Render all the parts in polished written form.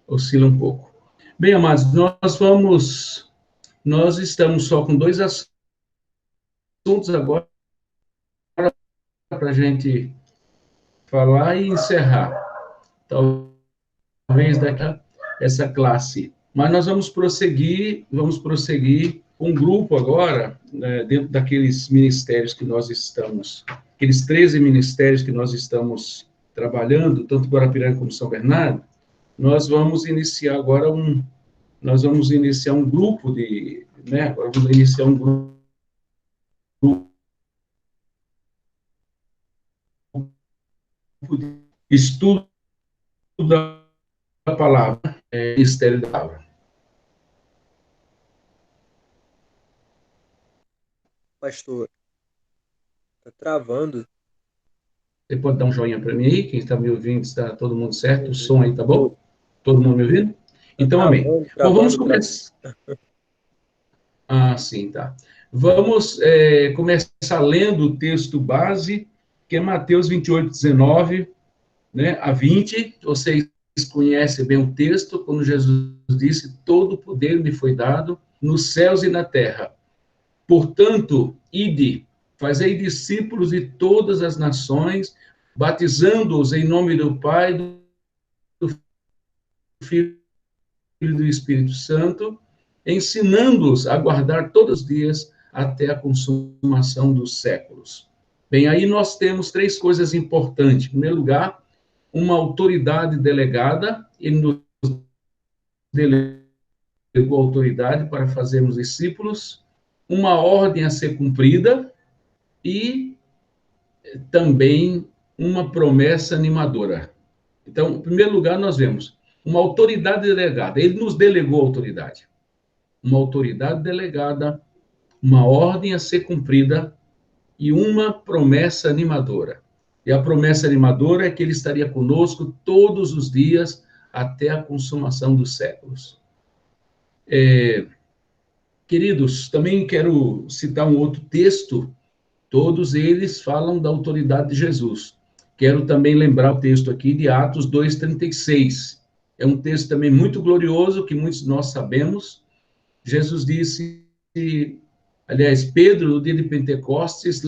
oscila um pouco. Bem, amados, nós estamos só com dois assuntos agora para a gente falar e encerrar. Talvez daqui essa classe. Mas nós vamos prosseguir com um grupo agora, né, dentro daqueles ministérios que nós estamos, aqueles 13 ministérios que nós estamos trabalhando, tanto Guarapiranga como São Bernardo. Nós vamos iniciar agora um grupo de, né, agora vamos iniciar um grupo de estudo da palavra, Ministério da Palavra. Pastor, tá travando. Você pode dar um joinha para mim aí? Quem está me ouvindo, está todo mundo certo? O som aí tá bom? Todo mundo me ouvindo? Então, amém. Bom, vamos começar. Ah, sim, tá. Vamos começar lendo o texto base, que é Mateus 28, 19, né, a 20. Vocês conhecem bem o texto, quando Jesus disse: todo o poder me foi dado nos céus e na terra. Portanto, ide, fazei discípulos de todas as nações, batizando-os em nome do Pai, do Filho e do Espírito Santo, ensinando-os a guardar todos os dias até a consumação dos séculos. Bem, aí nós temos três coisas importantes. Em primeiro lugar, uma autoridade delegada, ele nos delegou autoridade para fazermos discípulos, uma ordem a ser cumprida e também uma promessa animadora. Então, em primeiro lugar, nós vemos uma autoridade delegada. Ele nos delegou autoridade. Uma autoridade delegada, uma ordem a ser cumprida e uma promessa animadora. E a promessa animadora é que ele estaria conosco todos os dias até a consumação dos séculos. Queridos, também quero citar um outro texto. Todos eles falam da autoridade de Jesus. Quero também lembrar o texto aqui de Atos 2:36. É um texto também muito glorioso, que muitos de nós sabemos. Jesus disse, aliás, Pedro, no dia de Pentecostes,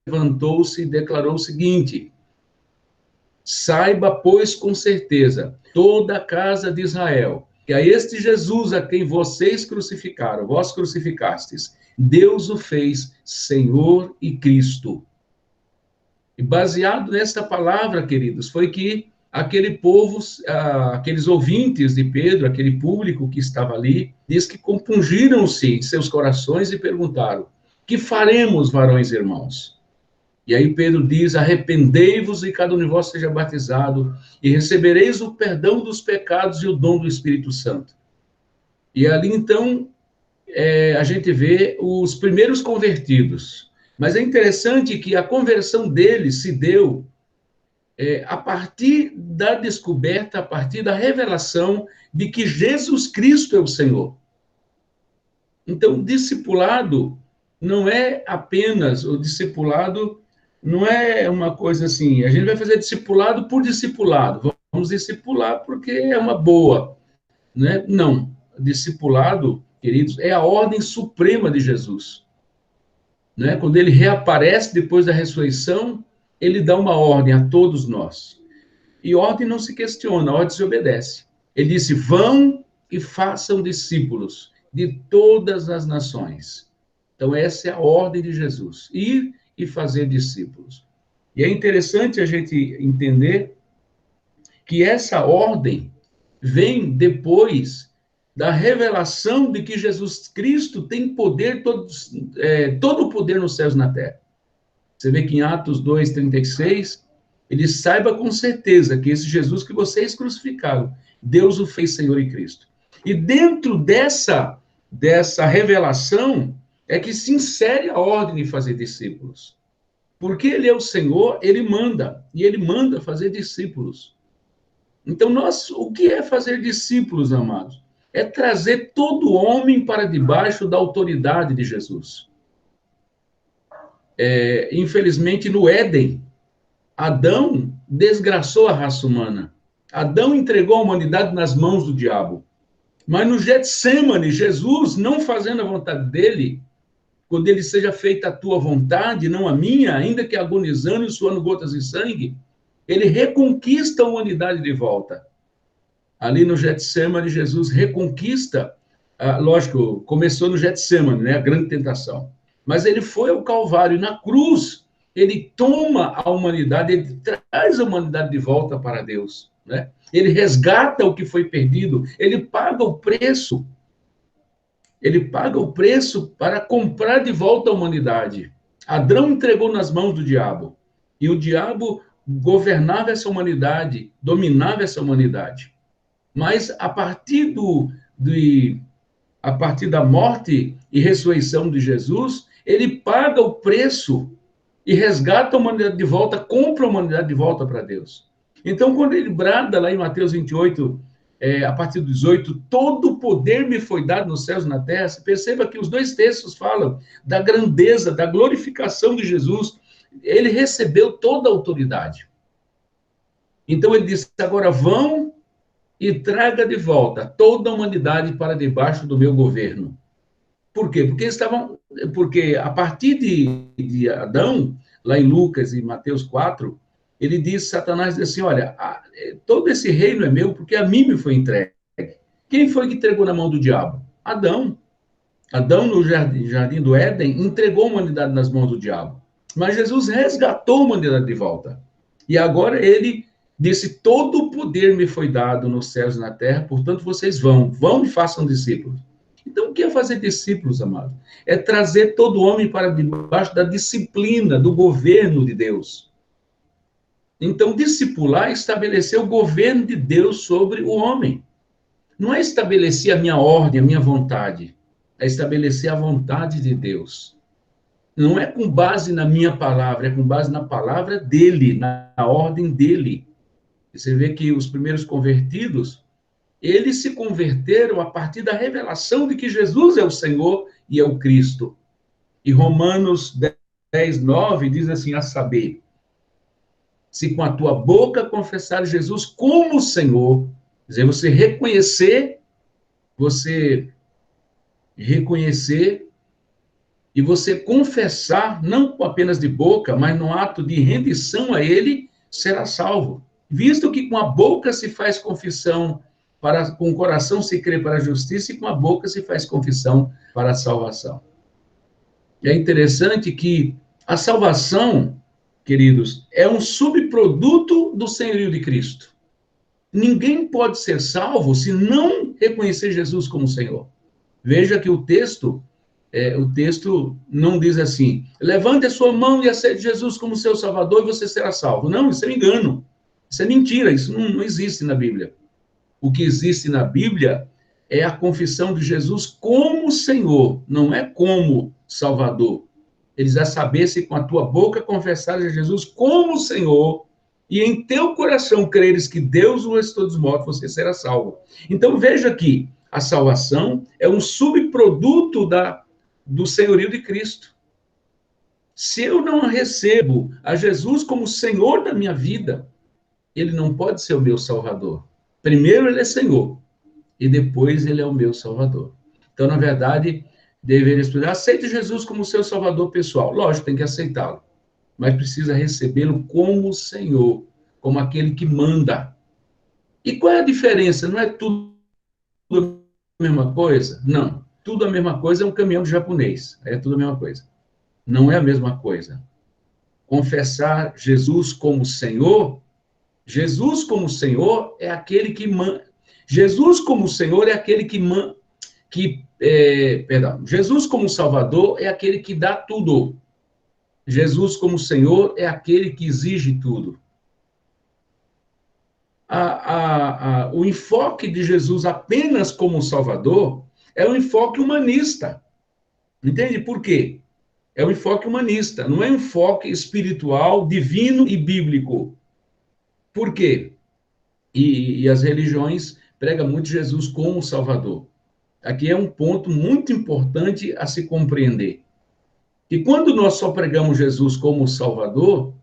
levantou-se e declarou o seguinte: saiba, pois, com certeza, toda a casa de Israel, que a este Jesus a quem vocês crucificaram, vós crucificastes, Deus o fez Senhor e Cristo. E baseado nesta palavra, queridos, foi que aquele povo, aqueles ouvintes de Pedro, aquele público que estava ali, diz que compungiram-se em seus corações e perguntaram: que faremos, varões e irmãos? E aí Pedro diz: arrependei-vos e cada um de vós seja batizado, e recebereis o perdão dos pecados e o dom do Espírito Santo. E ali, então, a gente vê os primeiros convertidos. Mas é interessante que a conversão deles se deu a partir da descoberta, a partir da revelação de que Jesus Cristo é o Senhor. Então, discipulado não é apenas o discipulado, não é uma coisa assim, a gente vai fazer discipulado por discipulado, vamos discipular porque é uma boa, né? Não, discipulado, queridos, é a ordem suprema de Jesus, né? Quando ele reaparece depois da ressurreição, ele dá uma ordem a todos nós, e ordem não se questiona, a ordem se obedece. Ele disse: vão e façam discípulos de todas as nações. Então, essa é a ordem de Jesus, ir e fazer discípulos. E é interessante a gente entender que essa ordem vem depois da revelação de que Jesus Cristo tem poder, todo o poder nos céus e na terra. Você vê que em Atos 2:36, ele saiba com certeza que esse Jesus que vocês crucificaram, Deus o fez Senhor e Cristo. E dentro dessa revelação é que se insere a ordem de fazer discípulos. Porque ele é o Senhor, ele manda, e ele manda fazer discípulos. Então, o que é fazer discípulos, amados? É trazer todo homem para debaixo da autoridade de Jesus. Infelizmente, no Éden, Adão desgraçou a raça humana. Adão entregou a humanidade nas mãos do diabo. Mas no Getsêmani, Jesus, não fazendo a vontade dele, quando ele seja feita a tua vontade, não a minha, ainda que agonizando e suando gotas de sangue, ele reconquista a humanidade de volta. Ali no Getsêmani, Jesus reconquista, lógico, começou no Getsêmani, né, a grande tentação, mas ele foi ao Calvário, e na cruz, ele toma a humanidade, ele traz a humanidade de volta para Deus, né? Ele resgata o que foi perdido, ele paga o preço para comprar de volta a humanidade. Adão entregou nas mãos do diabo, e o diabo governava essa humanidade, dominava essa humanidade. Mas a partir da morte e ressurreição de Jesus, ele paga o preço e resgata a humanidade de volta, compra a humanidade de volta para Deus. Então, quando ele brada lá em Mateus 28, a partir do 18, todo o poder me foi dado nos céus e na terra, você perceba que os dois textos falam da grandeza, da glorificação de Jesus. Ele recebeu toda a autoridade. Então, ele disse, agora vão e traga de volta toda a humanidade para debaixo do meu governo. Por quê? Porque a partir de Adão, lá em Lucas e Mateus 4, ele diz, Satanás diz assim, olha, todo esse reino é meu porque a mim me foi entregue. Quem foi que entregou na mão do diabo? Adão. Adão, no jardim do Éden, entregou a humanidade nas mãos do diabo. Mas Jesus resgatou a humanidade de volta. E agora ele disse, todo o poder me foi dado nos céus e na terra, portanto vocês vão e façam discípulos. Então, o que é fazer discípulos, amados? É trazer todo homem para debaixo da disciplina, do governo de Deus. Então, discipular é estabelecer o governo de Deus sobre o homem. Não é estabelecer a minha ordem, a minha vontade. É estabelecer a vontade de Deus. Não é com base na minha palavra, é com base na palavra dele, na ordem dele. Você vê que os primeiros convertidos, eles se converteram a partir da revelação de que Jesus é o Senhor e é o Cristo. E Romanos 10, 9 diz assim, a saber, se com a tua boca confessar Jesus como Senhor, quer dizer, você reconhecer e você confessar, não apenas de boca, mas no ato de rendição a ele, será salvo. Visto que com a boca se faz confissão, com o coração se crê para a justiça, e com a boca se faz confissão para a salvação. E é interessante que a salvação, queridos, é um subproduto do senhorio de Cristo. Ninguém pode ser salvo se não reconhecer Jesus como Senhor. Veja que o texto não diz assim, levante a sua mão e aceite Jesus como seu Salvador e você será salvo. Não, isso é um engano. Isso é mentira, isso não existe na Bíblia. O que existe na Bíblia é a confissão de Jesus como Senhor, não é como Salvador. Eles a saber se com a tua boca confessares a Jesus como Senhor e em teu coração creres que Deus o ressuscitou dos mortos, você será salvo. Então veja que a salvação é um subproduto do senhorio de Cristo. Se eu não recebo a Jesus como Senhor da minha vida, ele não pode ser o meu Salvador. Primeiro ele é Senhor, e depois ele é o meu Salvador. Então, na verdade, deveria estudar, aceite Jesus como seu Salvador pessoal. Lógico, tem que aceitá-lo, mas precisa recebê-lo como Senhor, como aquele que manda. E qual é a diferença? Não é tudo a mesma coisa? Não. Tudo a mesma coisa é um caminhão de japonês. É tudo a mesma coisa. Não é a mesma coisa. Confessar Jesus como Senhor, Jesus como Senhor é aquele que Jesus como Senhor é aquele Jesus como Salvador é aquele que dá tudo. Jesus como Senhor é aquele que exige tudo. O enfoque de Jesus apenas como Salvador é um enfoque humanista. Entende por quê? É um enfoque humanista, não é um enfoque espiritual, divino e bíblico. Por quê? E as religiões pregam muito Jesus como Salvador. Aqui é um ponto muito importante a se compreender. E quando nós só pregamos Jesus como Salvador,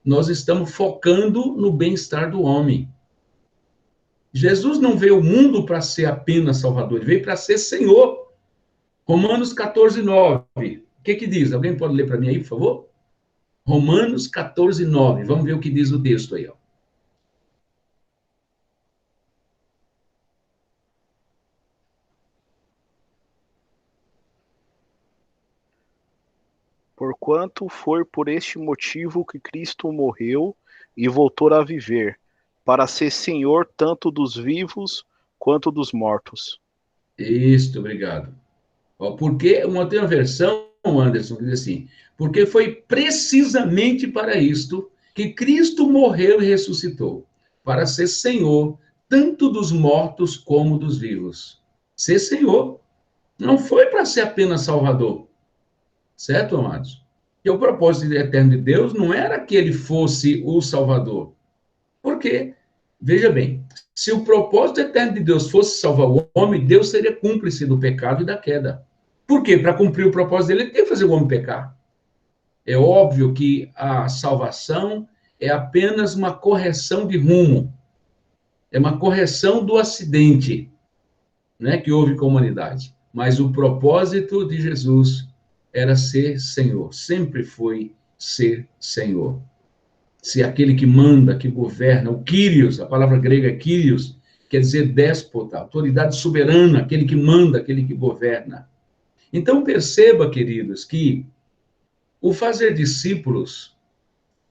nós estamos focando no bem-estar do homem. Jesus não veio ao mundo para ser apenas Salvador, ele veio para ser Senhor. Romanos 14, 9. O que diz? Alguém pode ler para mim aí, por favor? Romanos 14, 9. Vamos ver o que diz o texto aí, ó. Porquanto foi por este motivo que Cristo morreu e voltou a viver, para ser Senhor tanto dos vivos quanto dos mortos. Isso, obrigado. Ó, porque tem uma versão, Anderson, que diz assim, porque foi precisamente para isto que Cristo morreu e ressuscitou, para ser Senhor tanto dos mortos como dos vivos. Ser Senhor. Não foi para ser apenas Salvador. Certo, amados? E o propósito eterno de Deus não era que ele fosse o Salvador. Porque, veja bem, se o propósito eterno de Deus fosse salvar o homem, Deus seria cúmplice do pecado e da queda. Por quê? Para cumprir o propósito dele, ele tem que fazer o homem pecar. É óbvio que a salvação é apenas uma correção de rumo. É uma correção do acidente, né, que houve com a humanidade. Mas o propósito de Jesus era ser Senhor. Sempre foi ser Senhor. Ser aquele que manda, que governa. O Kyrios, a palavra grega é Kyrios, quer dizer déspota, autoridade soberana, aquele que manda, aquele que governa. Então, perceba, queridos, que o fazer discípulos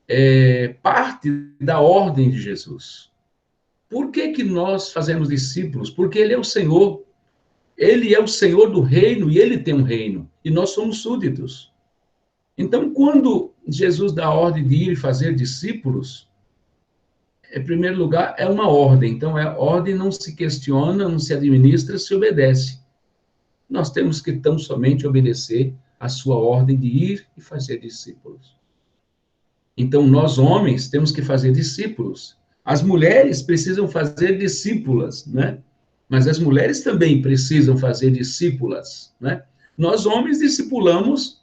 é parte da ordem de Jesus. Por que nós fazemos discípulos? Porque ele é o Senhor. Ele é o Senhor do reino e ele tem um reino. E nós somos súditos. Então, quando Jesus dá a ordem de ir e fazer discípulos, em primeiro lugar, é uma ordem. Então, a ordem não se questiona, não se administra, se obedece. Nós temos que tão somente obedecer a sua ordem de ir e fazer discípulos. Então, nós homens temos que fazer discípulos. As mulheres precisam fazer discípulas, né? Mas as mulheres também precisam fazer discípulas, né? Nós homens discipulamos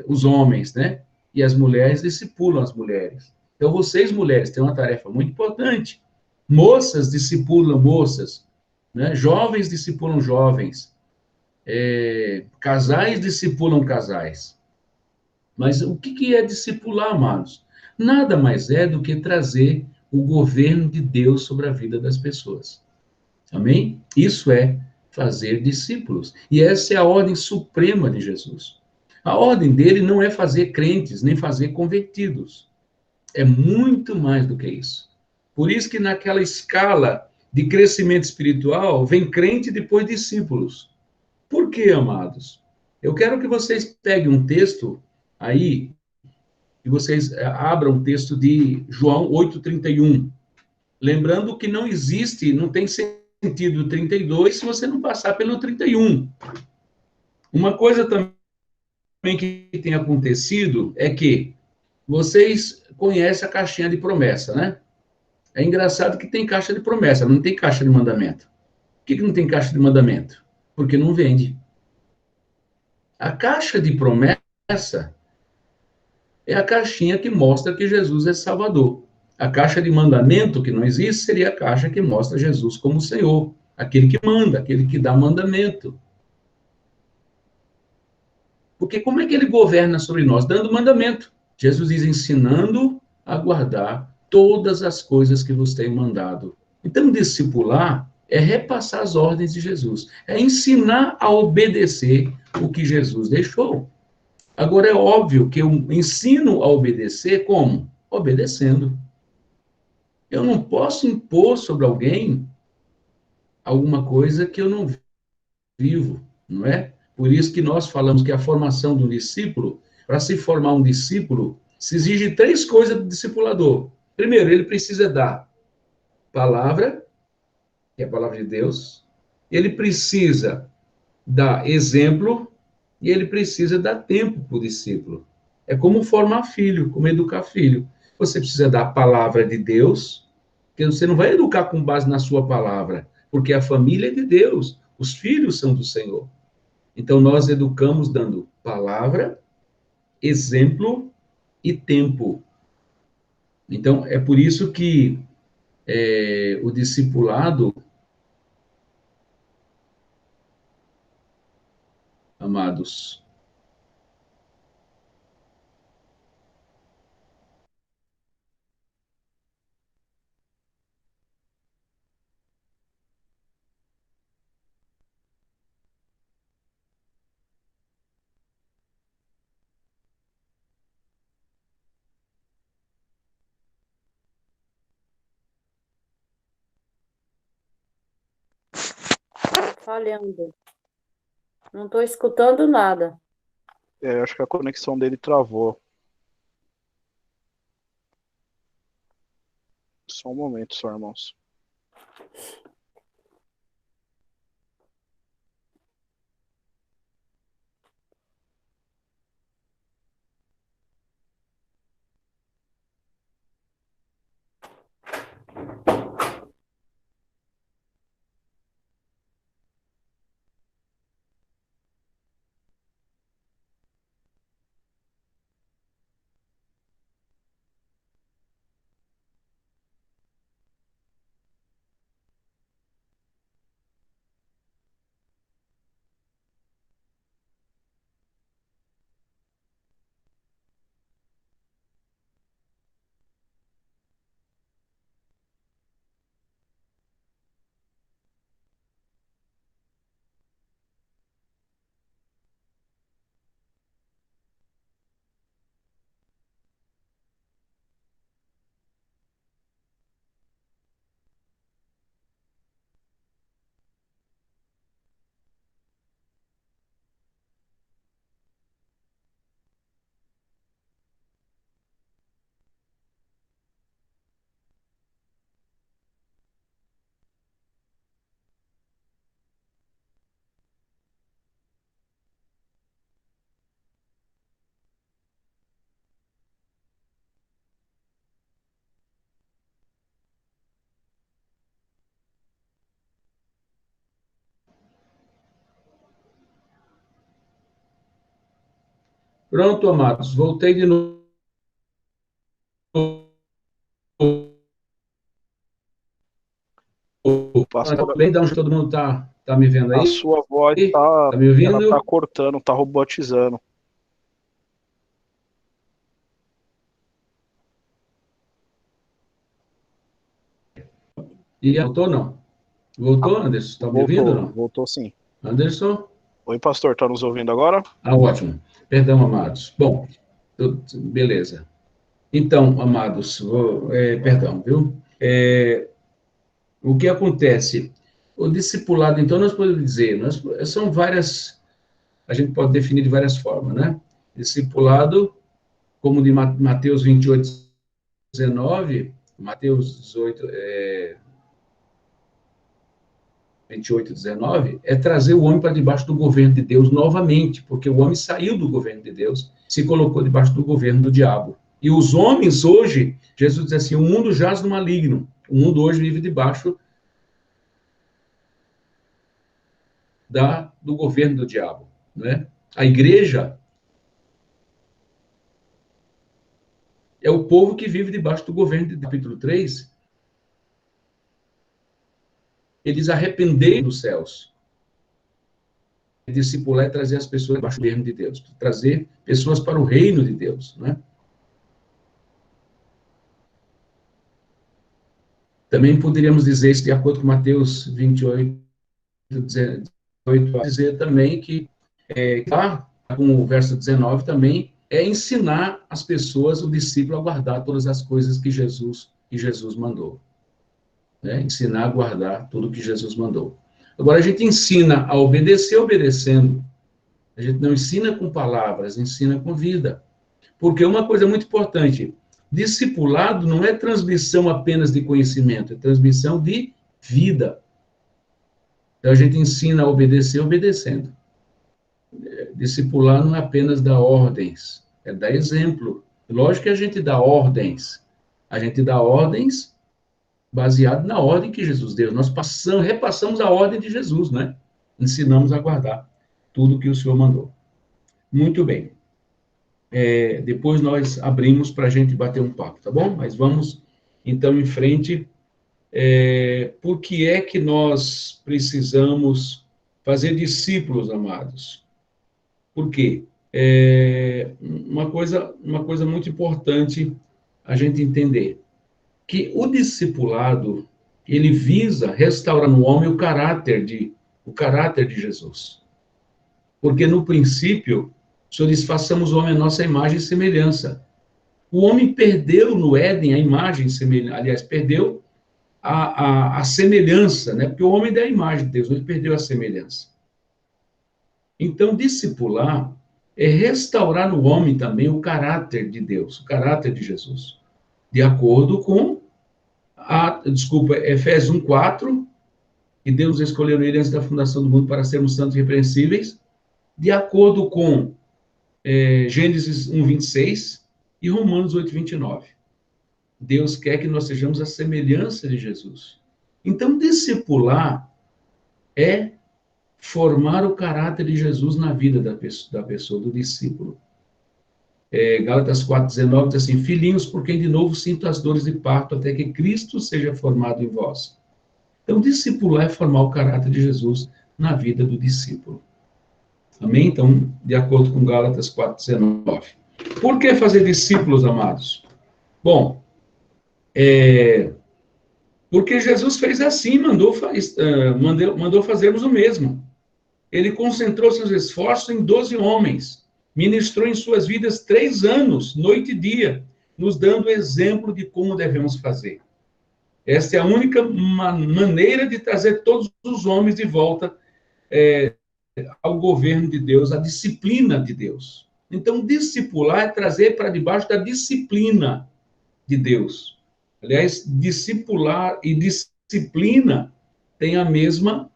os homens, né? E as mulheres discipulam as mulheres. Então, vocês, mulheres, têm uma tarefa muito importante. Moças discipulam moças, né? Jovens discipulam jovens. Casais discipulam casais. Mas o que é discipular, amados? Nada mais é do que trazer o governo de Deus sobre a vida das pessoas. Amém? Isso é fazer discípulos. E essa é a ordem suprema de Jesus. A ordem dele não é fazer crentes, nem fazer convertidos. É muito mais do que isso. Por isso que naquela escala de crescimento espiritual, vem crente e depois discípulos. Por quê, amados? Eu quero que vocês peguem um texto aí, e vocês abram o texto de João 8,31. Lembrando que não existe, não tem sentido 32 se você não passar pelo 31. Uma coisa também que tem acontecido é que vocês conhecem a caixinha de promessa, né? É engraçado que tem caixa de promessa, não tem caixa de mandamento. Por que não tem caixa de mandamento? Porque não vende. A caixa de promessa é a caixinha que mostra que Jesus é Salvador. A caixa de mandamento, que não existe, seria a caixa que mostra Jesus como Senhor, aquele que manda, aquele que dá mandamento. Porque como é que ele governa sobre nós? Dando mandamento. Jesus diz, ensinando a guardar todas as coisas que vos tenho mandado. Então, discipular é repassar as ordens de Jesus, é ensinar a obedecer o que Jesus deixou. Agora, é óbvio que eu ensino a obedecer como? Obedecendo. Eu não posso impor sobre alguém alguma coisa que eu não vivo, não é? Por isso que nós falamos que a formação do discípulo, para se formar um discípulo, se exige 3 coisas do discipulador. Primeiro, ele precisa dar palavra, que é a palavra de Deus, ele precisa dar exemplo, e ele precisa dar tempo para o discípulo. É como formar filho, como educar filho. Você precisa dar a palavra de Deus, que você não vai educar com base na sua palavra, porque a família é de Deus, os filhos são do Senhor. Então, nós educamos dando palavra, exemplo e tempo. Então, é por isso que o discipulado, amados, Falhando. Não estou escutando nada. Acho que a conexão dele travou. Só um momento, só, irmãos. Pronto, amados, voltei de novo. Pastor, Bem, de onde todo mundo tá me vendo a aí? sua voz Tá me ela tá ouvindo? cortando, tá robotizando. E voltou, não? Voltou, Anderson? Tá me ouvindo, não? Voltou sim. Anderson? Oi, pastor, tá nos ouvindo agora? Ótimo. Perdão, amados. Bom, beleza. Então, amados, perdão, viu? O que acontece? O discipulado, então, nós podemos dizer, são várias, a gente pode definir de várias formas, né? Discipulado, como de Mateus 28, 19, Mateus 18, 28, 19, é trazer o homem para debaixo do governo de Deus novamente, porque o homem saiu do governo de Deus, se colocou debaixo do governo do diabo. E os homens hoje, Jesus diz assim, o mundo jaz no maligno, o mundo hoje vive debaixo do governo do diabo, né? A igreja é o povo que vive debaixo do governo de capítulo 3. Eles arrependeram dos céus. Discipular é trazer as pessoas debaixo do governo de Deus, trazer pessoas para o reino de Deus, né? Também poderíamos dizer isso de acordo com Mateus 28, 18, dizer também que, lá, com o verso 19 também, é ensinar as pessoas, o discípulo, a guardar todas as coisas que Jesus mandou. Né? Ensinar a guardar tudo que Jesus mandou. Agora, a gente ensina a obedecer obedecendo. A gente não ensina com palavras, ensina com vida. Porque uma coisa muito importante, discipulado não é transmissão apenas de conhecimento, é transmissão de vida. Então, a gente ensina a obedecer obedecendo. Discipular não é apenas dar ordens, é dar exemplo. Lógico que a gente dá ordens. A gente dá ordens baseado na ordem que Jesus deu. Nós repassamos a ordem de Jesus, né? Ensinamos a guardar tudo que o Senhor mandou. Muito bem. Depois nós abrimos para a gente bater um papo, tá bom? Mas vamos, então, em frente por que é que nós precisamos fazer discípulos, amados? Por quê? Uma coisa muito importante a gente entender, que o discipulado, ele visa restaurar no homem o caráter de Jesus. Porque no princípio, o Senhor diz, façamos o homem a nossa imagem e semelhança. O homem perdeu no Éden a imagem e semelhança, aliás, perdeu a semelhança, né? Porque o homem é a imagem de Deus, ele perdeu a semelhança. Então, discipular é restaurar no homem também o caráter de Deus, o caráter de Jesus, de acordo com Efésios 1:4, que Deus escolheu ele antes da fundação do mundo para sermos santos e irrepreensíveis, de acordo com Gênesis 1:26 e Romanos 8:29. Deus quer que nós sejamos a semelhança de Jesus. Então, discipular é formar o caráter de Jesus na vida da pessoa, do discípulo. Gálatas 4:19 diz assim, filhinhos, por quem de novo sinto as dores de parto, até que Cristo seja formado em vós. Então, discipular é formar o caráter de Jesus na vida do discípulo. Amém? Então, de acordo com Gálatas 4:19. Por que fazer discípulos, amados? Bom, porque Jesus fez assim, mandou fazermos o mesmo. Ele concentrou seus esforços em 12 homens, ministrou em suas vidas 3 anos, noite e dia, nos dando exemplo de como devemos fazer. Esta é a única maneira de trazer todos os homens de volta ao governo de Deus, à disciplina de Deus. Então, discipular é trazer para debaixo da disciplina de Deus. Aliás, discipular e disciplina têm a mesma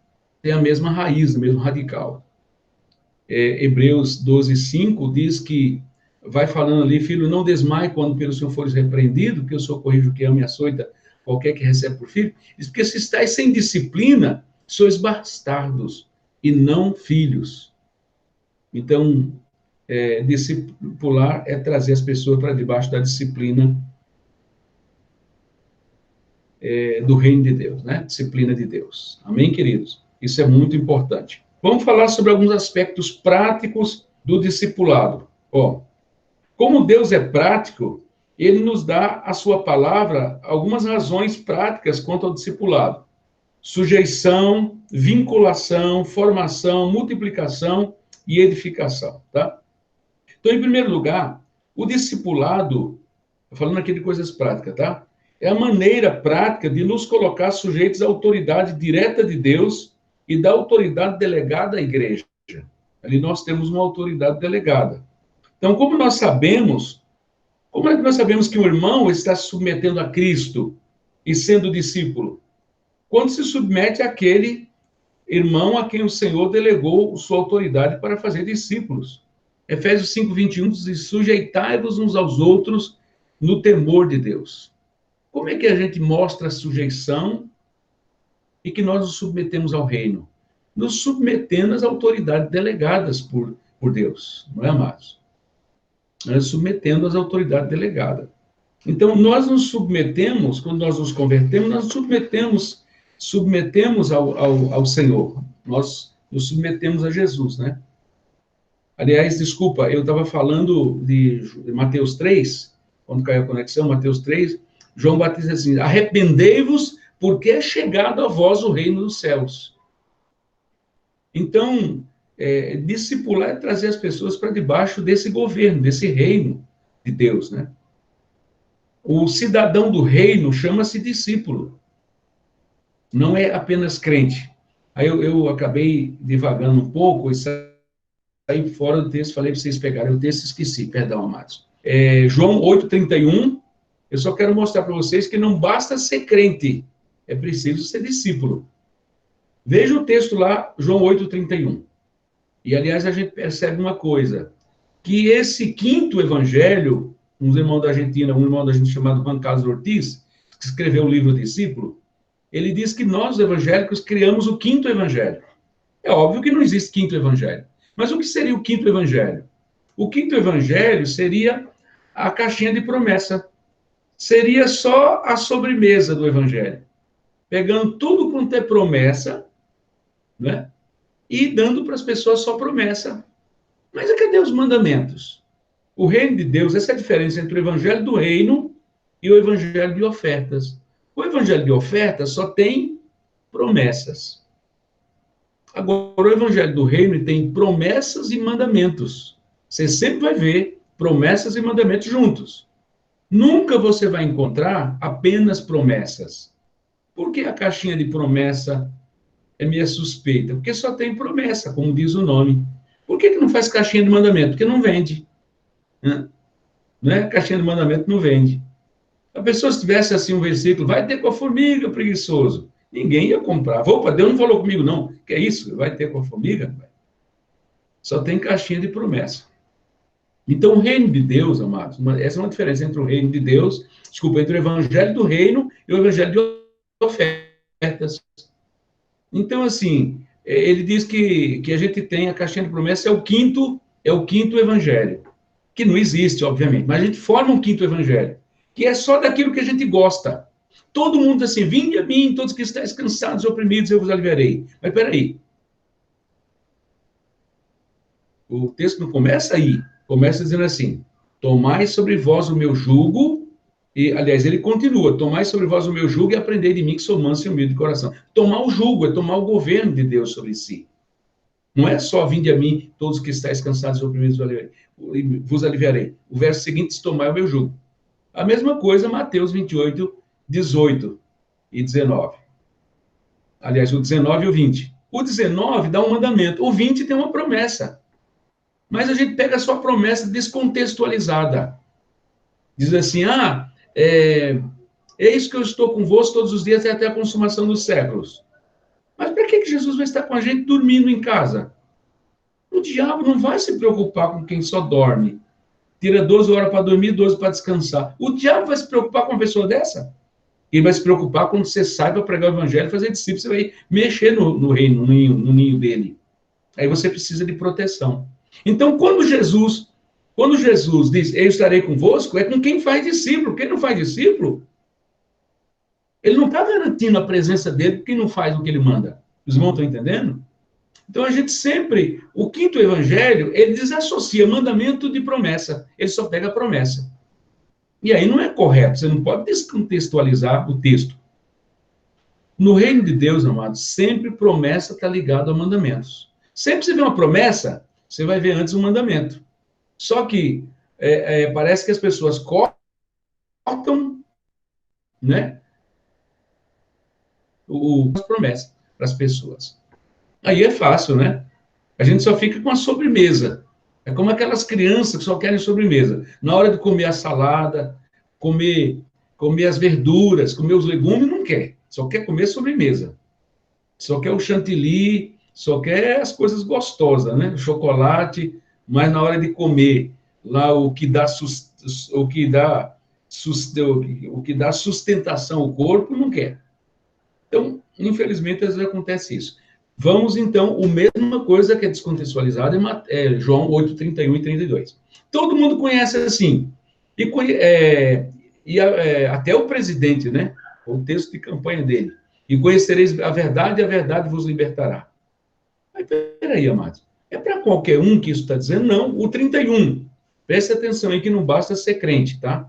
raiz, o mesmo radical. Hebreus 12:5 diz que, vai falando ali, filho, não desmaie quando pelo Senhor fores repreendido, que eu sou corrijo que ama e açoita qualquer que recebe por filho. Diz, porque se estáis sem disciplina, sois bastardos e não filhos. Então, discipular é trazer as pessoas para debaixo da disciplina do reino de Deus, né? Disciplina de Deus. Amém, queridos? Isso é muito importante. Vamos falar sobre alguns aspectos práticos do discipulado. Como Deus é prático, ele nos dá a sua palavra algumas razões práticas quanto ao discipulado. Sujeição, vinculação, formação, multiplicação e edificação, tá? Então, em primeiro lugar, o discipulado, falando aqui de coisas práticas, tá? É a maneira prática de nos colocar sujeitos à autoridade direta de Deus e da autoridade delegada à igreja. Ali nós temos uma autoridade delegada. Então, como é que nós sabemos que o irmão está se submetendo a Cristo e sendo discípulo? Quando se submete àquele irmão a quem o Senhor delegou sua autoridade para fazer discípulos. Efésios 5:21 diz, sujeitai-vos uns aos outros no temor de Deus. Como é que a gente mostra a sujeição e que nós nos submetemos ao reino? Nos submetendo às autoridades delegadas por Deus, não é, amados? Nós submetendo às autoridades delegadas. Então, nós nos submetemos, quando nós nos convertemos, nós nos submetemos ao Senhor. Nós nos submetemos a Jesus, né? Aliás, desculpa, eu estava falando de Mateus 3, quando caiu a conexão, Mateus 3, João Batista diz assim, arrependei-vos, porque é chegado a vós o reino dos céus. Então, discipular é trazer as pessoas para debaixo desse governo, desse reino de Deus, né? O cidadão do reino chama-se discípulo. Não é apenas crente. Aí eu acabei divagando um pouco e saí fora do texto, falei para vocês pegarem o texto e esqueci, perdão, amados. João 8:31, eu só quero mostrar para vocês que não basta ser crente, é preciso ser discípulo. Veja o texto lá, João 8:31. E, aliás, a gente percebe uma coisa, que esse quinto evangelho, um irmão da Argentina chamado Juan Carlos Ortiz, que escreveu o livro Discípulo, ele diz que nós, os evangélicos, criamos o quinto evangelho. É óbvio que não existe quinto evangelho. Mas o que seria o quinto evangelho? O quinto evangelho seria a caixinha de promessa. Seria só a sobremesa do evangelho. pegando tudo quanto é promessa, né? E dando para as pessoas só promessa. Mas cadê os mandamentos? O reino de Deus, essa é a diferença entre o evangelho do reino e o evangelho de ofertas. O evangelho de ofertas só tem promessas. Agora, o evangelho do reino tem promessas e mandamentos. Você sempre vai ver promessas e mandamentos juntos. Nunca você vai encontrar apenas promessas. Por que a caixinha de promessa é meio suspeita? Porque só tem promessa, como diz o nome. Por que não faz caixinha de mandamento? Porque não vende. Né? Caixinha de mandamento não vende. A pessoa, se tivesse assim um versículo, vai ter com a formiga, preguiçoso. Ninguém ia comprar. Opa, Deus não falou comigo, não. Que é isso? Vai ter com a formiga? Só tem caixinha de promessa. Então, o reino de Deus, amados, essa é uma diferença entre o reino de Deus, entre o evangelho do reino e o evangelho de ofertas. Então, assim, ele diz que a gente tem a caixinha de promessa, é o quinto evangelho, que não existe, obviamente, mas a gente forma um quinto evangelho, que é só daquilo que a gente gosta. Todo mundo assim, vinde a mim, todos que estáis cansados e oprimidos, eu vos aliviarei. Mas peraí, o texto não começa aí, começa dizendo assim, tomai sobre vós o meu jugo, e, aliás, ele continua, tomai sobre vós o meu jugo e aprendei de mim que sou manso e humilde de coração. Tomar o jugo é tomar o governo de Deus sobre si. Não é só vinde a mim, todos que estáis cansados e oprimidos, vos aliviarei. O verso seguinte diz, tomai o meu jugo. A mesma coisa, Mateus 28, 18 e 19. Aliás, o 19 e o 20. O 19 dá um mandamento, o 20 tem uma promessa. Mas a gente pega só a promessa descontextualizada. Diz assim, eis que eu estou convosco todos os dias até a consumação dos séculos. Mas para que Jesus vai estar com a gente dormindo em casa? O diabo não vai se preocupar com quem só dorme. Tira 12 horas para dormir, 12 para descansar. O diabo vai se preocupar com uma pessoa dessa? Ele vai se preocupar quando você sai para pregar o evangelho e fazer discípulos, você vai mexer no reino, no ninho dele. Aí você precisa de proteção. Então, quando Jesus diz, eu estarei convosco, é com quem faz discípulo. Quem não faz discípulo, ele não está garantindo a presença dele porque não faz o que ele manda. Os irmãos estão entendendo? Então, a gente sempre, o quinto evangelho, ele desassocia mandamento de promessa. Ele só pega a promessa. E aí não é correto, você não pode descontextualizar o texto. No reino de Deus, amados, sempre promessa está ligada a mandamentos. Sempre que você vê uma promessa, você vai ver antes um mandamento. Só que parece que as pessoas cortam, né, as promessas para as pessoas. Aí é fácil, né? A gente só fica com a sobremesa. É como aquelas crianças que só querem sobremesa. Na hora de comer a salada, comer as verduras, comer os legumes, não quer. Só quer comer sobremesa. Só quer o chantilly, só quer as coisas gostosas, né? O chocolate, mas na hora de comer lá o que dá sustentação ao corpo, não quer. Então, infelizmente, às vezes acontece isso. Vamos, então, a mesma coisa que é descontextualizada em João 8, 31 e 32. Todo mundo conhece assim. Até o presidente, né? O texto de campanha dele. E conhecereis a verdade vos libertará. Mas peraí, amados. É para qualquer um que isso está dizendo? Não. O 31. Preste atenção aí que não basta ser crente, tá?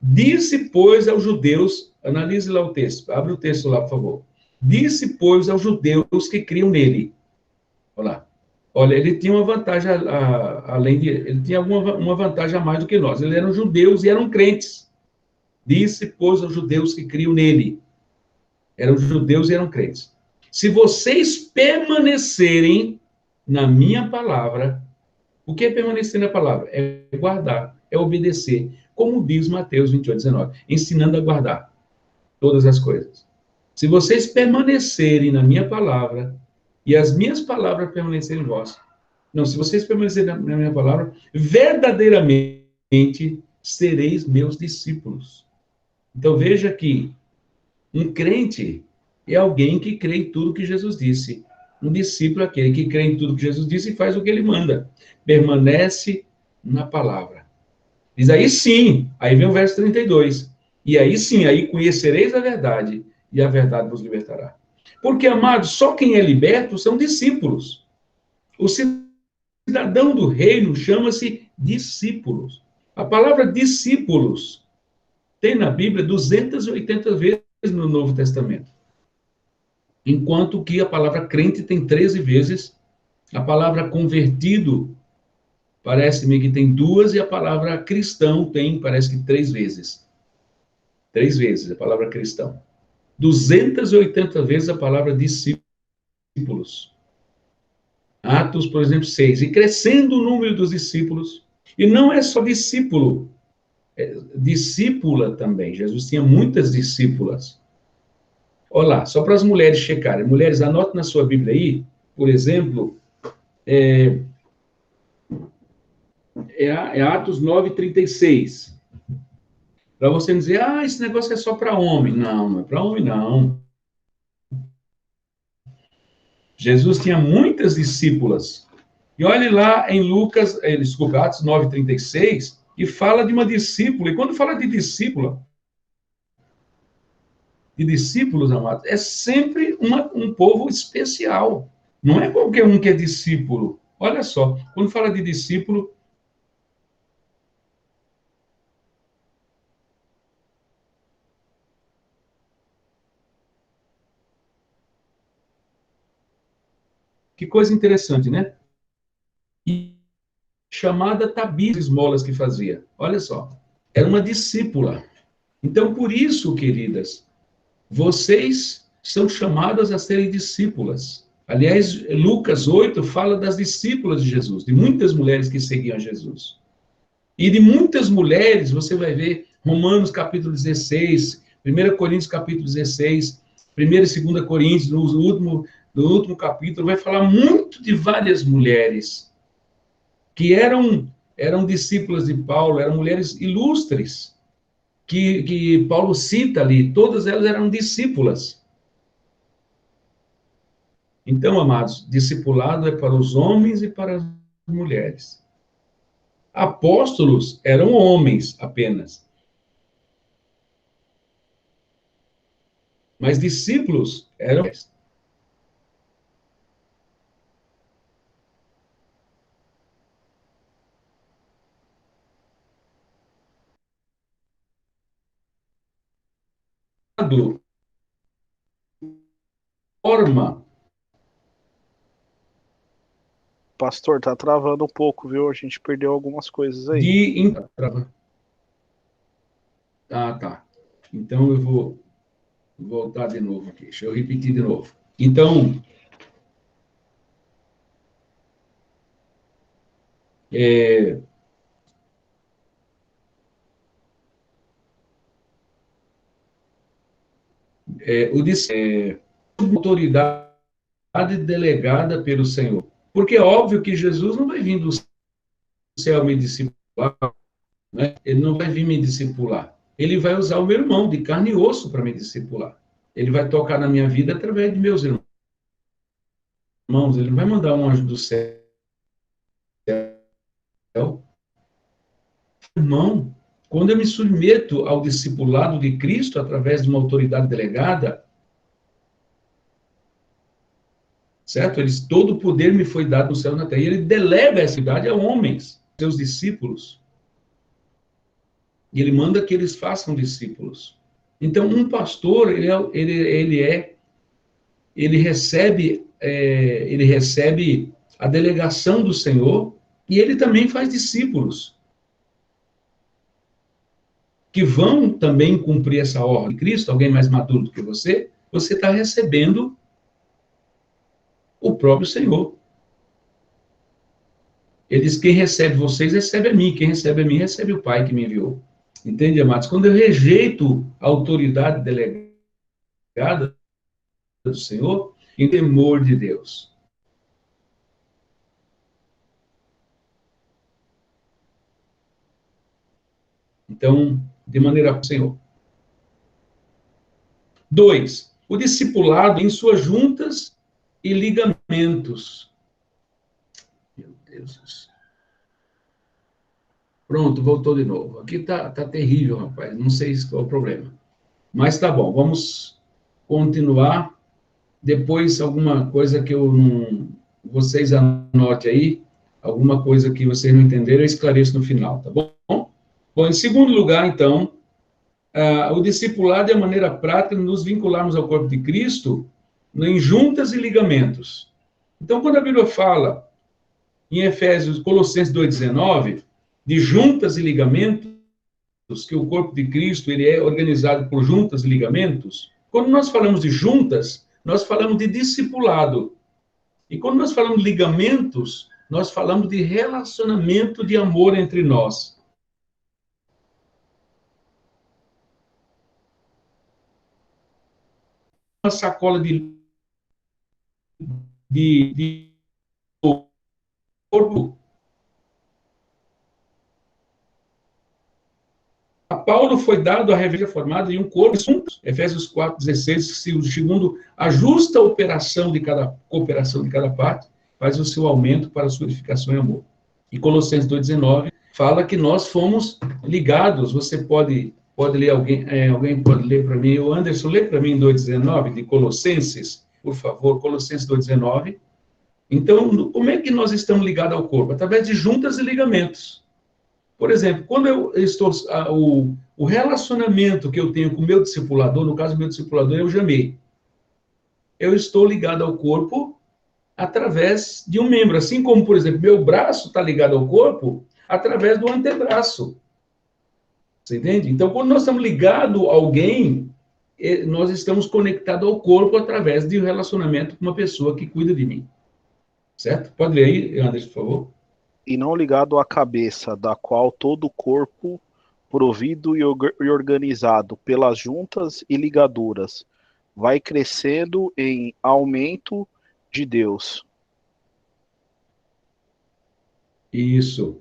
Disse, pois, aos judeus, analise lá o texto, abre o texto lá, por favor. Disse, pois, aos judeus que criam nele. Olha, ele tinha uma vantagem, ele tinha uma vantagem a mais do que nós. Eles eram judeus e eram crentes. Disse, pois, aos judeus que criam nele. Eram judeus e eram crentes. Se vocês permanecerem na minha palavra, o que é permanecer na palavra? É guardar, é obedecer. Como diz Mateus 28, 19. Ensinando a guardar todas as coisas. Se vocês permanecerem na minha palavra, e as minhas palavras permanecerem em vós. Não, se vocês permanecerem na minha palavra, verdadeiramente sereis meus discípulos. Então veja que um crente é alguém que crê em tudo que Jesus disse. Um discípulo é aquele que crê em tudo que Jesus disse e faz o que ele manda. Permanece na palavra. Diz aí sim, aí vem o verso 32. E aí sim, aí conhecereis a verdade, e a verdade vos libertará. Porque, amados, só quem é liberto são discípulos. O cidadão do reino chama-se discípulos. A palavra discípulos tem na Bíblia 280 vezes no Novo Testamento. Enquanto que a palavra crente tem 13 vezes, a palavra convertido parece-me que tem 2 e a palavra cristão tem, parece que 3 vezes. 3 vezes a palavra cristão. 280 vezes a palavra discípulos. Atos, por exemplo, 6. E crescendo o número dos discípulos, e não é só discípulo, discípula também. Jesus tinha muitas discípulas. Olha lá, só para as mulheres checarem. Mulheres, anotem na sua Bíblia aí, por exemplo, Atos 9:36. Para você não dizer, esse negócio é só para homem. Não, não é para homem, não. Jesus tinha muitas discípulas. E olhe lá em Atos 9:36, e fala de uma discípula. E quando fala de discípula, de discípulos, amados, é sempre um povo especial. Não é qualquer um que é discípulo. Olha só, quando fala de discípulo, que coisa interessante, né? E chamada Tabita, esmolas que fazia. Olha só, era uma discípula. Então, por isso, queridas, vocês são chamadas a serem discípulas. Aliás, Lucas 8 fala das discípulas de Jesus, de muitas mulheres que seguiam Jesus. E de muitas mulheres, você vai ver Romanos capítulo 16, 1 Coríntios capítulo 16, 1 e 2 Coríntios, no último capítulo, vai falar muito de várias mulheres que eram discípulas de Paulo, eram mulheres ilustres, que Paulo cita ali, todas elas eram discípulas. Então, amados, discipulado é para os homens e para as mulheres. Apóstolos eram homens apenas. Mas discípulos eram mulheres. Forma. Pastor, tá travando um pouco, viu? A gente perdeu algumas coisas aí. Tá. Então eu vou voltar de novo aqui. Deixa eu repetir de novo. Então, autoridade delegada pelo Senhor. Porque é óbvio que Jesus não vai vir do céu me discipular, né? Ele não vai vir me discipular. Ele vai usar o meu irmão de carne e osso para me discipular. Ele vai tocar na minha vida através de meus irmãos. Ele não vai mandar um anjo do céu. Irmão, quando eu me submeto ao discipulado de Cristo através de uma autoridade delegada, certo? Todo o poder me foi dado no céu e na terra. E ele delega essa idade a homens, seus discípulos. E ele manda que eles façam discípulos. Então, um pastor, ele recebe a delegação do Senhor e ele também faz discípulos que vão também cumprir essa ordem de Cristo. Alguém mais maduro do que você está recebendo o próprio Senhor. Ele diz, quem recebe vocês, recebe a mim. Quem recebe a mim, recebe o Pai que me enviou. Entende, amados? Quando eu rejeito a autoridade delegada do Senhor, em temor de Deus. Então, de maneira ao Senhor. 2. O discipulado em suas juntas e ligamentos. Meu Deus do céu. Pronto, voltou de novo. Aqui tá terrível, rapaz. Não sei qual é o problema. Mas tá bom, vamos continuar. Depois, alguma coisa que eu não... Vocês anotem aí, alguma coisa que vocês não entenderam, eu esclareço no final, tá bom? Bom, em segundo lugar, então, o discipulado é a maneira prática de nos vincularmos ao corpo de Cristo em juntas e ligamentos. Então, quando a Bíblia fala em Efésios, Colossenses 2,19, de juntas e ligamentos, que o corpo de Cristo ele é organizado por juntas e ligamentos, quando nós falamos de juntas, nós falamos de discipulado. E quando nós falamos de ligamentos, nós falamos de relacionamento de amor entre nós. Uma sacola de corpo. A Paulo foi dado a revelação formada em um corpo juntos. Efésios 4,16, segundo a justa cooperação de cada parte, faz o seu aumento para a sua edificação e amor. E Colossenses 2,19 fala que nós fomos ligados. Você pode ler, alguém pode ler para mim? O Anderson, lê para mim 2,19 de Colossenses, por favor, Colossenses 2,19. Então, como é que nós estamos ligados ao corpo? Através de juntas e ligamentos. Por exemplo, quando eu estou... O relacionamento que eu tenho com o meu discipulador, no caso, meu discipulador é o Jamei. Eu estou ligado ao corpo através de um membro. Assim como, por exemplo, meu braço está ligado ao corpo através do antebraço. Você entende? Então, quando nós estamos ligados a alguém, nós estamos conectados ao corpo através de um relacionamento com uma pessoa que cuida de mim. Certo? Pode ler aí, Anderson, por favor. E não ligado à cabeça, da qual todo o corpo, provido e organizado pelas juntas e ligaduras, vai crescendo em aumento de Deus. Isso.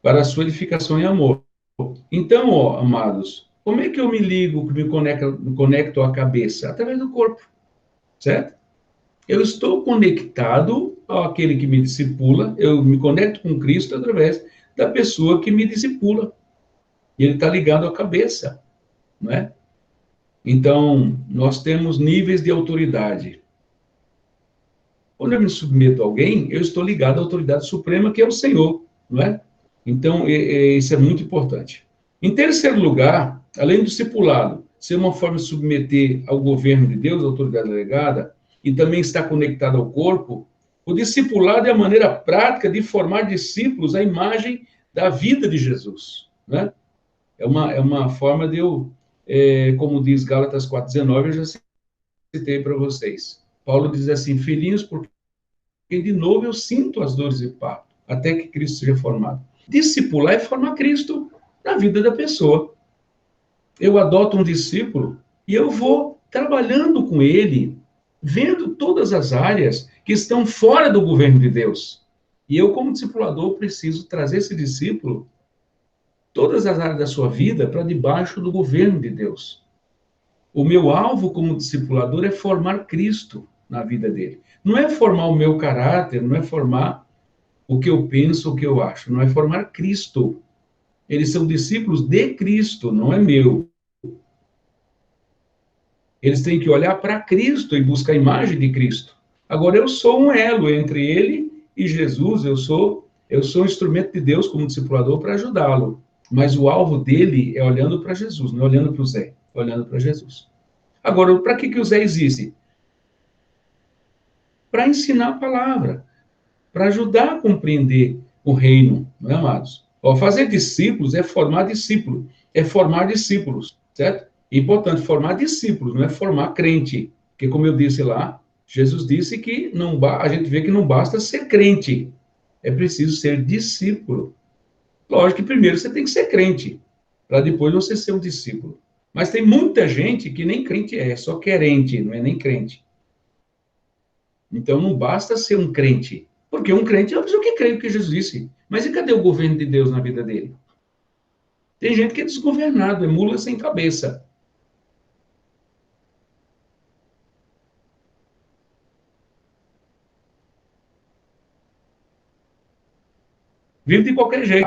Para a sua edificação e amor. Então, ó, amados, como é que eu me ligo, me conecto à cabeça? Através do corpo, certo? Eu estou conectado àquele que me discipula, eu me conecto com Cristo através da pessoa que me discipula. E ele está ligado à cabeça, não é? Então, nós temos níveis de autoridade. Quando eu me submeto a alguém, eu estou ligado à autoridade suprema, que é o Senhor, não é? Então, isso é muito importante. Em terceiro lugar, além do discipulado ser uma forma de submeter ao governo de Deus, à autoridade delegada, e também estar conectado ao corpo, o discipulado é a maneira prática de formar discípulos à imagem da vida de Jesus, né? É uma forma de eu, como diz Gálatas 4,19, eu já citei para vocês. Paulo diz assim, filhinhos, porque de novo eu sinto as dores de parto, até que Cristo seja formado. Discipular é formar Cristo na vida da pessoa. Eu adoto um discípulo e eu vou trabalhando com ele, vendo todas as áreas que estão fora do governo de Deus. E eu, como discipulador, preciso trazer esse discípulo, todas as áreas da sua vida, para debaixo do governo de Deus. O meu alvo como discipulador é formar Cristo na vida dele. Não é formar o meu caráter, não é formar o que eu penso, o que eu acho, não é formar Cristo. Eles são discípulos de Cristo, não é meu. Eles têm que olhar para Cristo e buscar a imagem de Cristo. Agora, eu sou um elo entre ele e Jesus, eu sou um instrumento de Deus como discipulador para ajudá-lo. Mas o alvo dele é olhando para Jesus, não é olhando para o Zé, é olhando para Jesus. Agora, para que o Zé existe? Para ensinar a palavra, para ajudar a compreender o reino, não é, amados? Fazer discípulos é formar discípulo, é formar discípulos, certo? E, portanto, formar discípulos, não é formar crente. Porque, como eu disse lá, Jesus disse que a gente vê que não basta ser crente, é preciso ser discípulo. Lógico que primeiro você tem que ser crente, para depois você ser um discípulo. Mas tem muita gente que nem crente é só querente, não é nem crente. Então não basta ser um crente, porque um crente é uma pessoa que crê no que Jesus disse. Mas e cadê o governo de Deus na vida dele? Tem gente que é desgovernado, é mula sem cabeça. Vive de qualquer jeito.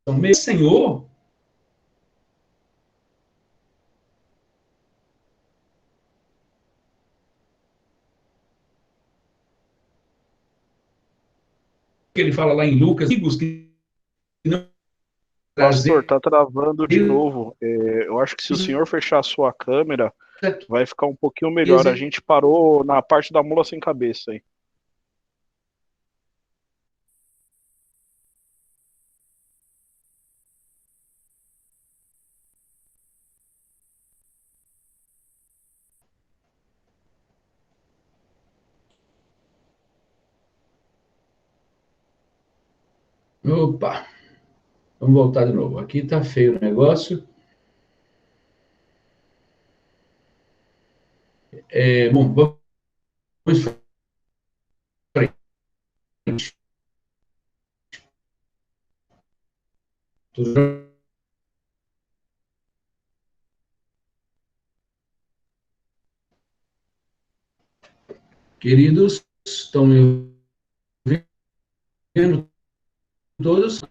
Meu Senhor, que ele fala lá em Lucas, amigos que não Pastor, trazer tá travando de novo. Eu acho que se o senhor fechar a sua câmera, vai ficar um pouquinho melhor. A gente parou na parte da mula sem cabeça aí. Opa, vamos voltar de novo. Aqui tá feio o negócio. Bom, vamos para frente. Queridos, estão me ouvindo todos?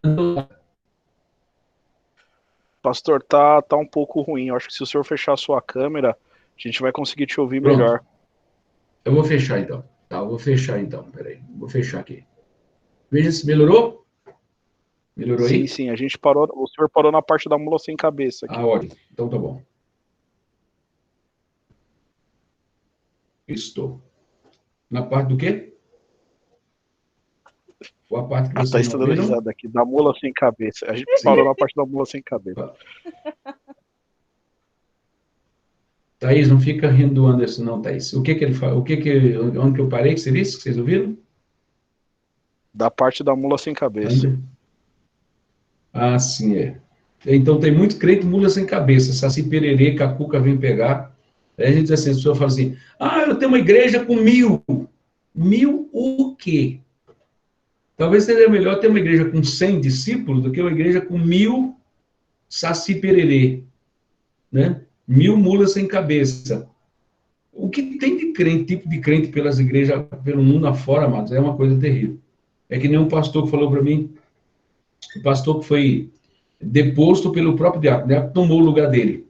Pastor, tá um pouco ruim. Eu acho que se o senhor fechar a sua câmera, a gente vai conseguir te ouvir Pronto. melhor. Eu vou fechar então. Tá, eu vou fechar então. Peraí, vou fechar aqui. Veja se melhorou. Melhorou aí? Sim, a gente parou. O senhor parou na parte da mula sem cabeça aqui. Ah, ótimo. Então tá bom. Estou. Na parte do quê? Ou a parte que Tá vocês não estudando ouviram? risada aqui, da mula sem cabeça. A gente parou na parte da mula sem cabeça. Thaís, não fica rindo do Anderson, não, Thaís. O que ele fala? Onde que eu parei que você disse? Que vocês ouviram? Da parte da mula sem cabeça. Ah, sim, é. Então tem muito crente mula sem cabeça. Saci pererê, cacuca vem pegar. Aí a gente diz assim, a pessoa fala assim, eu tenho uma igreja com 1000. 1000 o quê? Talvez seria melhor ter uma igreja com 100 discípulos do que uma igreja com 1000 saci pererê, né? 1000 mulas sem cabeça. O que tem de crente, tipo de crente pelas igrejas, pelo mundo afora, amados, é uma coisa terrível. É que nem um pastor que falou para mim, o pastor que foi deposto pelo próprio diácono, o diácono tomou o lugar dele.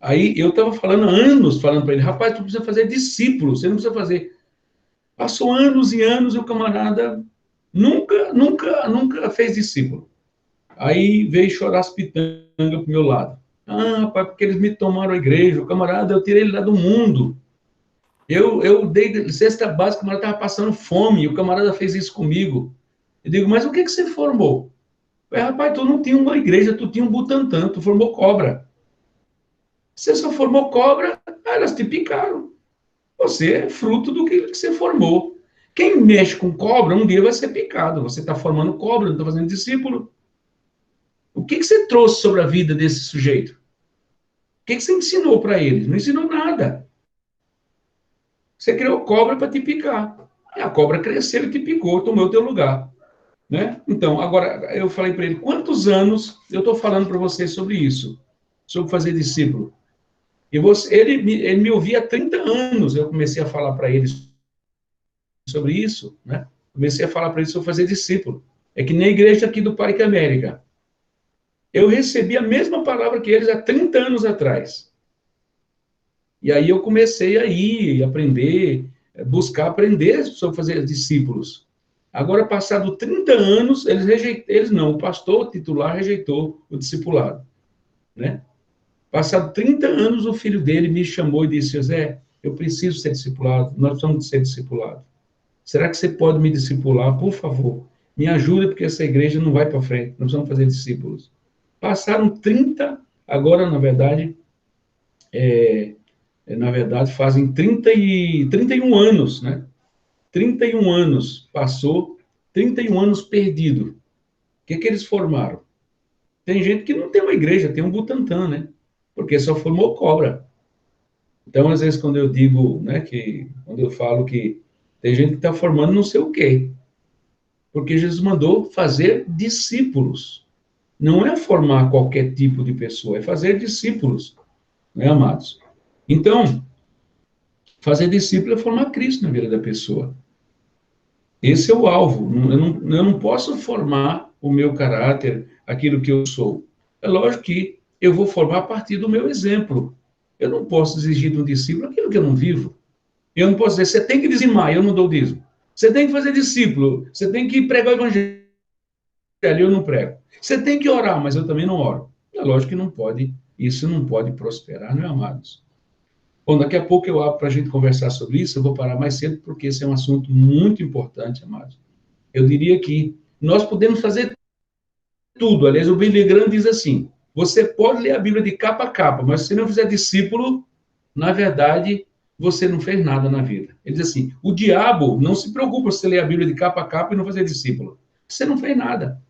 Aí eu estava falando há anos, falando para ele, rapaz, tu precisa fazer discípulos, você não precisa fazer. Passou anos e anos e o camarada nunca fez discípulo. Aí veio chorar as pitangas pro meu lado. Pai, porque eles me tomaram a igreja, o camarada, eu tirei ele lá do mundo. Eu dei cesta básica, o camarada estava passando fome, e o camarada fez isso comigo. Eu digo, mas o que você formou? Rapaz, tu não tinha uma igreja, tu tinha um Butantã, tu formou cobra. Você só formou cobra, elas te picaram. Você é fruto do que você formou. Quem mexe com cobra, um dia vai ser picado. Você está formando cobra, não está fazendo discípulo. O que você trouxe sobre a vida desse sujeito? O que você ensinou para ele? Não ensinou nada. Você criou cobra para te picar. E a cobra cresceu e te picou, tomou o teu lugar. Né? Então, agora, eu falei para ele, quantos anos eu estou falando para você sobre isso? Sobre fazer discípulo. E ele me ouvia há 30 anos, eu comecei a falar para ele sobre isso, né? Comecei a falar para ele sobre fazer discípulo. É que nem a igreja aqui do Parque América. Eu recebi a mesma palavra que eles há 30 anos atrás. E aí eu comecei a ir, aprender, buscar aprender sobre fazer discípulos. Agora, passado 30 anos, o pastor titular rejeitou o discipulado, né? Passado 30 anos, o filho dele me chamou e disse, José, eu preciso ser discipulado, nós precisamos ser discipulados. Será que você pode me discipular, por favor? Me ajuda, porque essa igreja não vai para frente, nós precisamos fazer discípulos. Passaram 30, agora, na verdade, fazem 31 anos, né? 31 anos passou, 31 anos perdido. O que eles formaram? Tem gente que não tem uma igreja, tem um Butantã, né? Porque só formou cobra. Então, às vezes, quando eu digo, né, quando eu falo que tem gente que está formando não sei o quê, porque Jesus mandou fazer discípulos. Não é formar qualquer tipo de pessoa, é fazer discípulos, né, amados? Então, fazer discípulo é formar Cristo na vida da pessoa. Esse é o alvo. Eu não posso formar o meu caráter, aquilo que eu sou? É lógico que eu vou formar a partir do meu exemplo. Eu não posso exigir de um discípulo aquilo que eu não vivo. Eu não posso dizer, você tem que dizimar, eu não dou dízimo. Você tem que fazer discípulo, você tem que pregar o evangelho, eu não prego. Você tem que orar, mas eu também não oro. É lógico que não pode, isso não pode prosperar, meus amados. Bom, daqui a pouco eu abro para a gente conversar sobre isso, eu vou parar mais cedo, porque esse é um assunto muito importante, amados. Eu diria que nós podemos fazer tudo. Aliás, o Billy Graham diz assim, você pode ler a Bíblia de capa a capa, mas se você não fizer discípulo, na verdade, você não fez nada na vida. Ele diz assim, o diabo não se preocupa se você ler a Bíblia de capa a capa e não fazer discípulo. Você não fez nada.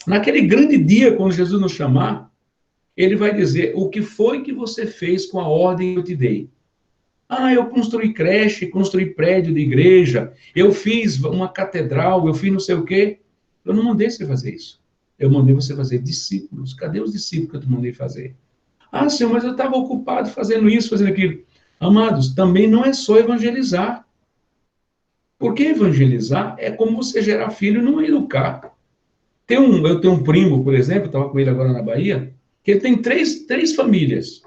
Naquele grande dia, quando Jesus nos chamar, ele vai dizer, o que foi que você fez com a ordem que eu te dei? Ah, eu construí creche, construí prédio de igreja, eu fiz uma catedral, eu fiz não sei o quê. Eu não mandei você fazer isso. Eu mandei você fazer discípulos. Cadê os discípulos que eu te mandei fazer? Ah, Senhor, mas eu estava ocupado fazendo isso, fazendo aquilo. Amados, também não é só evangelizar. Porque evangelizar é como você gerar filho e não educar. Eu tenho um primo, por exemplo, estava com ele agora na Bahia, que ele tem três famílias.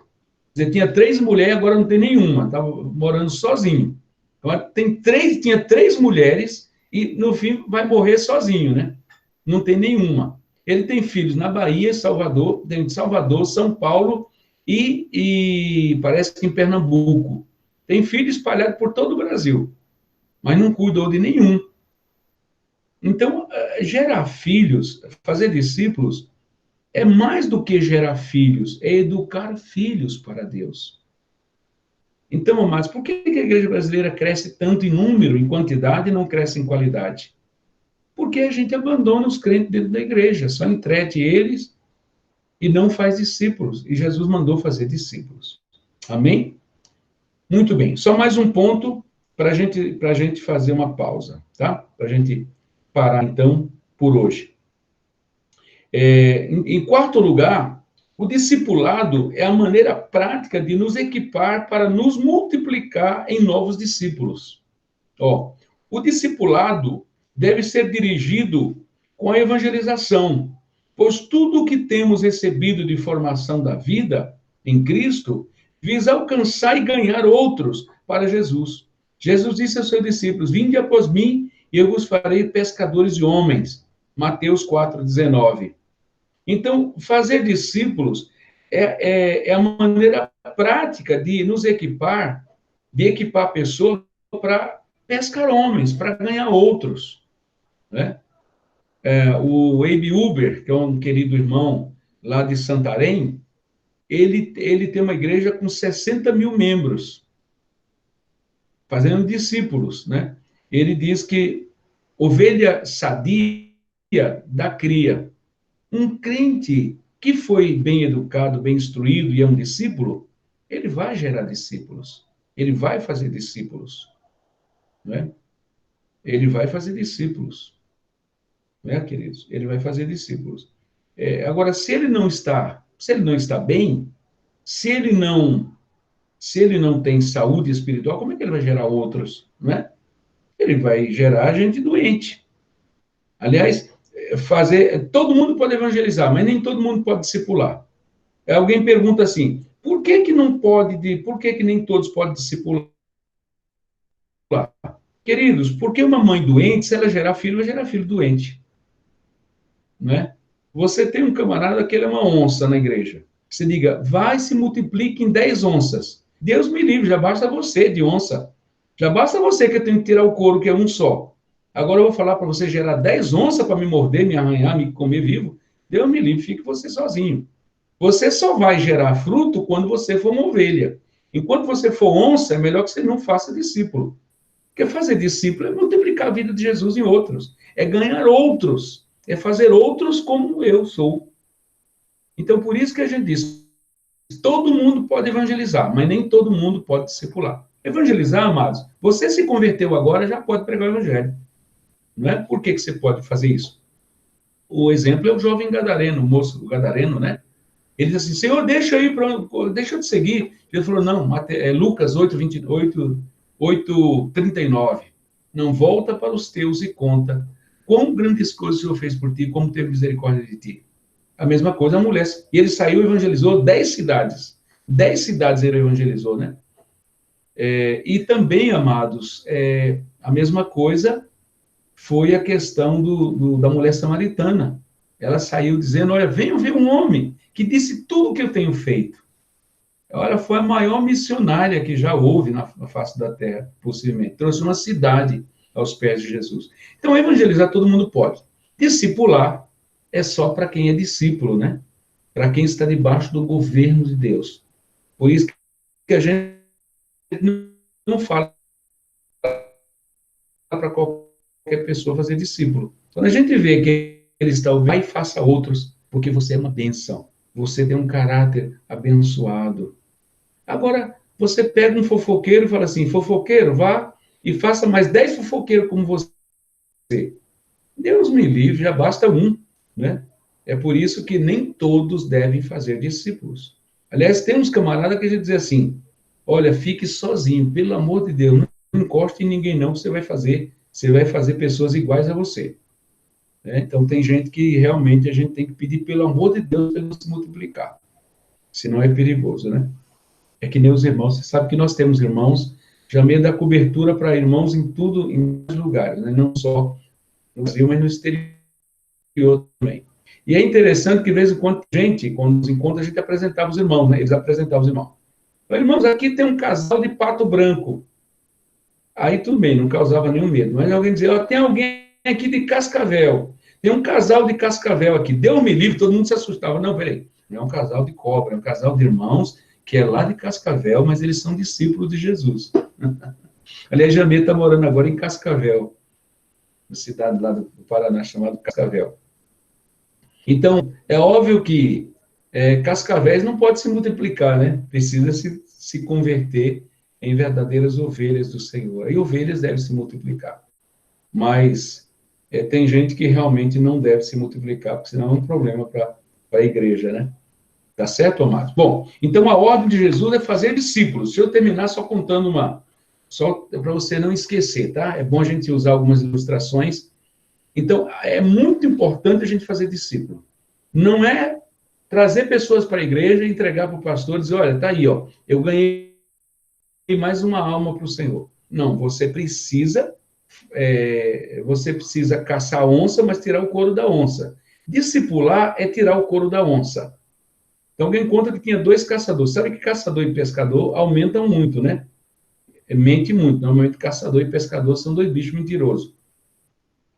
Quer dizer, tinha 3 mulheres, agora não tem nenhuma, estava morando sozinho. Agora tinha 3 mulheres e, no fim, vai morrer sozinho, né? Não tem nenhuma. Ele tem filhos na Bahia, Salvador, tem de Salvador, São Paulo e parece que em Pernambuco. Tem filhos espalhados por todo o Brasil, mas não cuidou de nenhum. Então, gerar filhos, fazer discípulos, é mais do que gerar filhos, é educar filhos para Deus. Então, amados, por que a igreja brasileira cresce tanto em número, em quantidade, e não cresce em qualidade? Porque a gente abandona os crentes dentro da igreja, só entrete eles e não faz discípulos. E Jesus mandou fazer discípulos. Amém? Muito bem. Só mais um ponto para a gente fazer uma pausa, tá? Para a gente parar, então, por hoje. Em quarto lugar, o discipulado é a maneira prática de nos equipar para nos multiplicar em novos discípulos. O discipulado deve ser dirigido com a evangelização, pois tudo o que temos recebido de formação da vida em Cristo visa alcançar e ganhar outros para Jesus. Jesus disse aos seus discípulos, vinde após mim e eu vos farei pescadores de homens. Mateus 4,19. Então, fazer discípulos é a maneira prática de nos equipar, de equipar pessoas para pescar homens, para ganhar outros. Né? O Abe Uber, que é um querido irmão lá de Santarém, ele tem uma igreja com 60 mil membros, fazendo discípulos. Né? Ele diz que ovelha sadia dá cria. Um crente que foi bem educado, bem instruído e é um discípulo, ele vai gerar discípulos. Ele vai fazer discípulos. Né? Ele vai fazer discípulos. Né, queridos? Ele vai fazer discípulos. Agora, se ele não está bem, se ele não tem saúde espiritual, como é que ele vai gerar outros? Né? Ele vai gerar gente doente. Aliás, todo mundo pode evangelizar, mas nem todo mundo pode discipular. Alguém pergunta assim, por que que nem todos podem discipular? Queridos, porque uma mãe doente, se ela gerar filho, vai gerar filho doente. Né? Você tem um camarada que ele é uma onça na igreja. Você diga, vai se multiplique em 10 onças. Deus me livre, já basta você de onça. Já basta você que eu tenho que tirar o couro, que é um só. Agora eu vou falar para você gerar 10 onças para me morder, me arranhar, me comer vivo. Deus me livre, fique você sozinho. Você só vai gerar fruto quando você for uma ovelha. Enquanto você for onça, é melhor que você não faça discípulo. Porque fazer discípulo é multiplicar a vida de Jesus em outros. É ganhar outros. É fazer outros como eu sou. Então, por isso que a gente diz, todo mundo pode evangelizar, mas nem todo mundo pode discipular. Evangelizar, amados, você se converteu agora, já pode pregar o evangelho. Não é? Por que você pode fazer isso? O exemplo é o jovem gadareno, o moço gadareno, né? Ele diz assim, Senhor, deixa eu te seguir. Ele falou, não, Lucas 8:39. Não, volta para os teus e conta quão grandes coisas o Senhor fez por ti, como teve misericórdia de ti. A mesma coisa a mulher. E ele saiu e evangelizou 10 cidades. 10 cidades ele evangelizou, né? E também, amados, a mesma coisa foi a questão da mulher samaritana. Ela saiu dizendo, olha, venham ver um homem que disse tudo o que eu tenho feito. Olha, foi a maior missionária que já houve na face da terra, possivelmente. Trouxe uma cidade aos pés de Jesus. Então, evangelizar todo mundo pode. Discipular é só para quem é discípulo, né? Para quem está debaixo do governo de Deus. Por isso que a gente não fala para qualquer pessoa fazer discípulo. Quando a gente vê que ele está ouvindo, vai e faça outros, porque você é uma bênção. Você tem um caráter abençoado. Agora, você pega um fofoqueiro e fala assim, fofoqueiro, vá e faça mais 10 fofoqueiros como você. Deus me livre, já basta um, né? É por isso que nem todos devem fazer discípulos. Aliás, tem uns camaradas que a gente diz assim, olha, fique sozinho, pelo amor de Deus, não encoste em ninguém não, você vai fazer pessoas iguais a você. Então, tem gente que realmente a gente tem que pedir, pelo amor de Deus, para ele não se multiplicar. Senão é perigoso, né? É que nem os irmãos, você sabe que nós temos irmãos, já meio da cobertura para irmãos em tudo, em vários lugares, né? Não só no Brasil, mas no exterior também. E é interessante que, de vez em quando, quando nos encontra, a gente apresentava os irmãos, né? Eles apresentavam os irmãos. Mas, irmãos, aqui tem um casal de pato branco. Aí tudo bem, não causava nenhum medo. Mas alguém dizia, ó, tem alguém aqui de Cascavel. Tem um casal de Cascavel aqui. Deus me livre, todo mundo se assustava. Não, peraí, não é um casal de cobra, é um casal de irmãos que é lá de Cascavel, mas eles são discípulos de Jesus. Aliás, Jamê está morando agora em Cascavel, uma cidade lá do Paraná chamada Cascavel. Então, é óbvio que cascavéis não pode se multiplicar, né? Precisa se converter em verdadeiras ovelhas do Senhor. E ovelhas devem se multiplicar. Mas tem gente que realmente não deve se multiplicar, porque senão é um problema para a igreja, né? Tá certo, amados? Bom, então a ordem de Jesus é fazer discípulos. Se eu terminar só contando só para você não esquecer, tá? É bom a gente usar algumas ilustrações. Então, é muito importante a gente fazer discípulo. Não é trazer pessoas para a igreja e entregar para o pastor e dizer, olha, tá aí, ó, eu ganhei mais uma alma para o Senhor. Não, você precisa caçar a onça, mas tirar o couro da onça. Discipular é tirar o couro da onça. Então, alguém conta que tinha 2 caçadores. Sabe que caçador e pescador aumentam muito, né? Mente muito. Normalmente, caçador e pescador são 2 bichos mentirosos.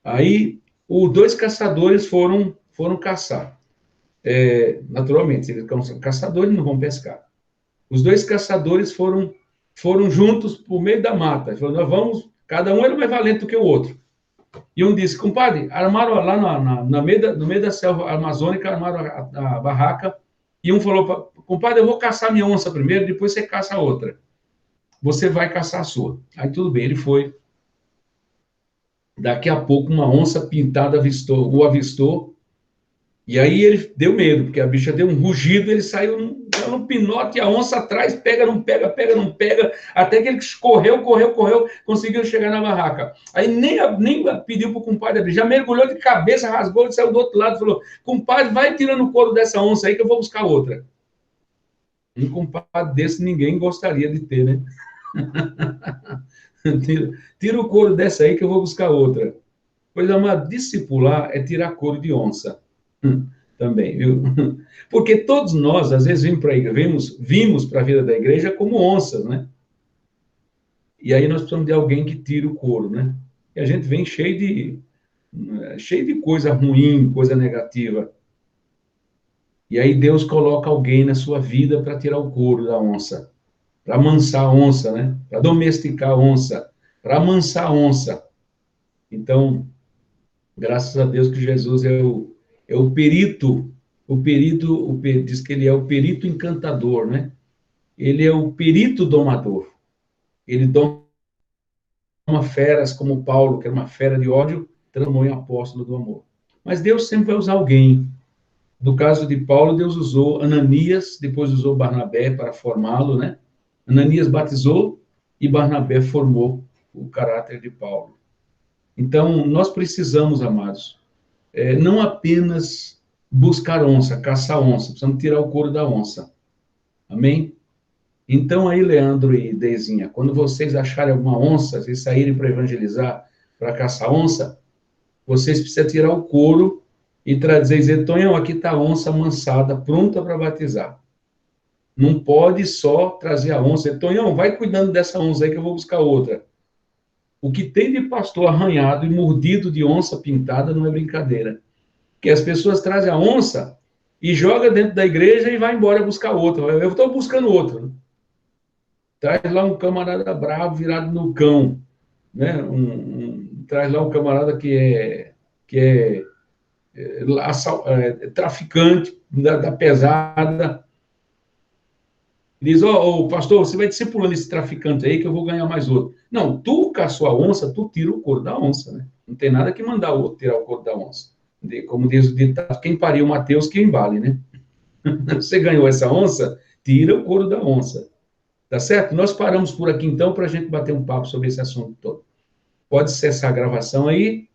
Aí, os 2 caçadores foram caçar. Naturalmente, se eles são caçadores, não vão pescar. Os 2 caçadores foram juntos por meio da mata. Eles falaram, nós vamos, cada um era mais valente do que o outro. E um disse, compadre, armaram lá no meio da selva amazônica, armaram a barraca, e um falou, compadre, eu vou caçar minha onça primeiro, depois você caça a outra. Você vai caçar a sua. Aí tudo bem, ele foi. Daqui a pouco, uma onça pintada o avistou, e aí ele deu medo, porque a bicha deu um rugido, ele saiu num pinote, e a onça atrás pega, não pega, até que ele correu, conseguiu chegar na barraca. Aí nem pediu para o compadre abrir, já mergulhou de cabeça, rasgou, ele saiu do outro lado, falou, compadre, vai tirando o couro dessa onça aí que eu vou buscar outra. Um compadre desse ninguém gostaria de ter, né? Tira o couro dessa aí que eu vou buscar outra. Pois, amado, discipular é tirar couro de onça. Também, viu? Porque todos nós, às vezes, vimos para a vida da igreja como onças, né? E aí nós precisamos de alguém que tire o couro, né? E a gente vem cheio de coisa ruim, coisa negativa. E aí Deus coloca alguém na sua vida para tirar o couro da onça, para amansar a onça, né? Para domesticar a onça, para amansar a onça. Então, graças a Deus que Jesus é o perito, diz que ele é o perito encantador, né? Ele é o perito domador. Ele doma feras como Paulo, que era uma fera de ódio, transformou em apóstolo do amor. Mas Deus sempre vai usar alguém. No caso de Paulo, Deus usou Ananias, depois usou Barnabé para formá-lo, né? Ananias batizou e Barnabé formou o caráter de Paulo. Então, nós precisamos, amados, não apenas buscar onça, caçar onça, precisamos tirar o couro da onça. Amém? Então aí, Leandro e Deizinha, quando vocês acharem alguma onça, vocês saírem para evangelizar, para caçar onça, vocês precisam tirar o couro e trazer e dizer, Tonhão, aqui está a onça amansada, pronta para batizar. Não pode só trazer a onça. Tonhão, vai cuidando dessa onça aí que eu vou buscar outra. O que tem de pastor arranhado e mordido de onça pintada não é brincadeira. Que as pessoas trazem a onça e joga dentro da igreja e vai embora buscar outra. Eu estou buscando outra. Né? Traz lá um camarada bravo virado no cão. Né? Traz lá um camarada que é traficante da pesada. Diz, pastor, você vai discipulando esse traficante aí que eu vou ganhar mais outro. Não, tu caçou a onça, tu tira o couro da onça, né? Não tem nada que mandar o outro tirar o couro da onça. Como diz o ditado, quem pariu Mateus, que embale, né? Você ganhou essa onça, tira o couro da onça. Tá certo? Nós paramos por aqui, então, para a gente bater um papo sobre esse assunto todo. Pode cessar a gravação aí.